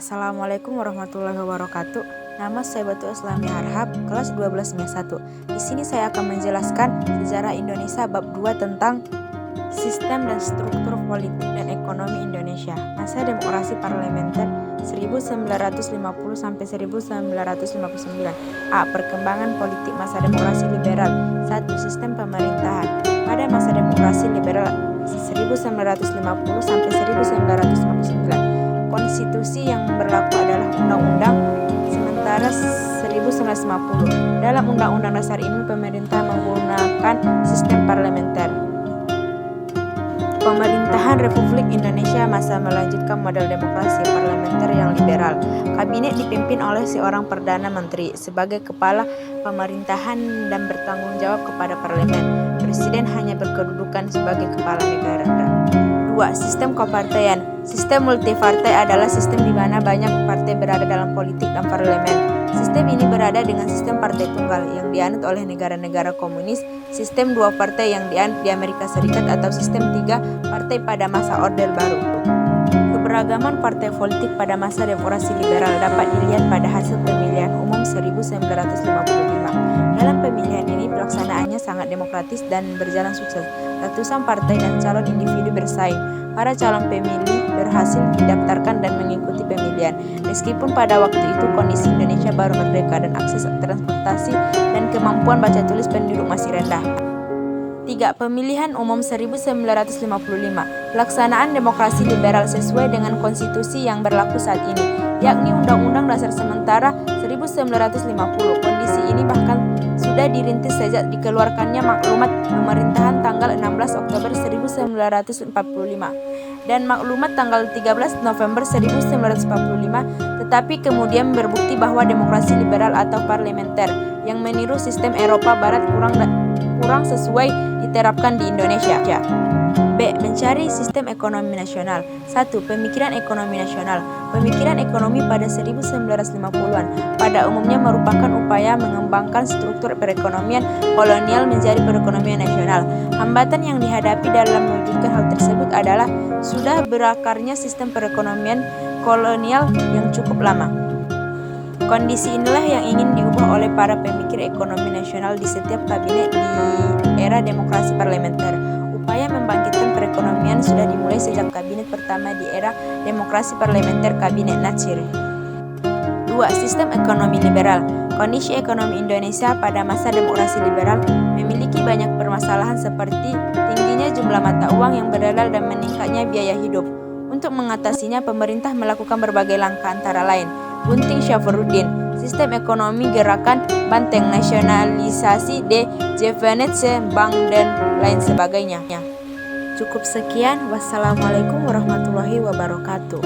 Assalamualaikum warahmatullahi wabarakatuh. Nama saya Batu Islami Harhab, kelas 12 MES 1. Di sini saya akan menjelaskan sejarah Indonesia bab 2 tentang sistem dan struktur politik dan ekonomi Indonesia. Masa demokrasi parlementer 1950 sampai 1959. A. Perkembangan politik masa demokrasi liberal. 1. Sistem pemerintahan. Pada masa demokrasi liberal 1950 sampai 1959. Konstitusi yang berlaku adalah Undang-Undang sementara 1950. Dalam Undang-Undang Dasar ini pemerintah menggunakan sistem parlementer. Pemerintahan Republik Indonesia masa melanjutkan model demokrasi parlementer yang liberal. Kabinet dipimpin oleh seorang Perdana Menteri sebagai kepala pemerintahan dan bertanggung jawab kepada parlemen. Presiden hanya berkedudukan sebagai kepala negara. 2. Sistem kepartaian. Sistem multipartai adalah sistem di mana banyak partai berada dalam politik dan parlemen. Sistem ini berada dengan sistem partai tunggal yang dianut oleh negara-negara komunis, sistem dua partai yang dianut di Amerika Serikat, atau sistem tiga partai pada masa Orde Baru. Keberagaman partai politik pada masa demokrasi liberal dapat dilihat pada hasil pemilihan umum 1955. Dalam pemilihan ini pelaksanaannya sangat demokratis dan berjalan sukses. Ratusan partai dan calon individu bersaing. Para calon pemilih berhasil didaftarkan dan mengikuti pemilihan. Meskipun pada waktu itu kondisi Indonesia baru merdeka dan akses transportasi dan kemampuan baca tulis penduduk masih rendah. 3. Pemilihan umum 1955. Pelaksanaan demokrasi liberal sesuai dengan konstitusi yang berlaku saat ini, yakni Undang-Undang Dasar Sementara 1950. Kondisi ini bahkan sudah dirintis sejak dikeluarkannya maklumat pemerintahan tanggal 16 Oktober 1945 dan maklumat tanggal 13 November 1945, tetapi kemudian berbukti bahwa demokrasi liberal atau parlementer yang meniru sistem Eropa Barat kurang sesuai diterapkan di Indonesia. B. Mencari sistem ekonomi nasional. 1. Pemikiran ekonomi nasional. Pemikiran ekonomi pada 1950-an pada umumnya merupakan upaya mengembangkan struktur perekonomian kolonial menjadi perekonomian nasional. Hambatan yang dihadapi dalam mewujudkan hal tersebut adalah sudah berakarnya sistem perekonomian kolonial yang cukup lama. Kondisi inilah yang ingin diubah oleh para pemikir ekonomi nasional di setiap kabinet di era demokrasi parlementer. Upaya membangkitkan perekonomian sudah dimulai sejak kabinet pertama di era demokrasi parlementer, Kabinet Natsir. 2. Sistem ekonomi liberal. Kondisi ekonomi Indonesia pada masa demokrasi liberal memiliki banyak permasalahan seperti tingginya jumlah mata uang yang beredar dan meningkatnya biaya hidup. Untuk mengatasinya, pemerintah melakukan berbagai langkah antara lain Gunting Syafruddin, sistem ekonomi gerakan Banteng, nasionalisasi de Jevenetse Bank dan lain sebagainya. Cukup sekian, wassalamualaikum warahmatullahi wabarakatuh.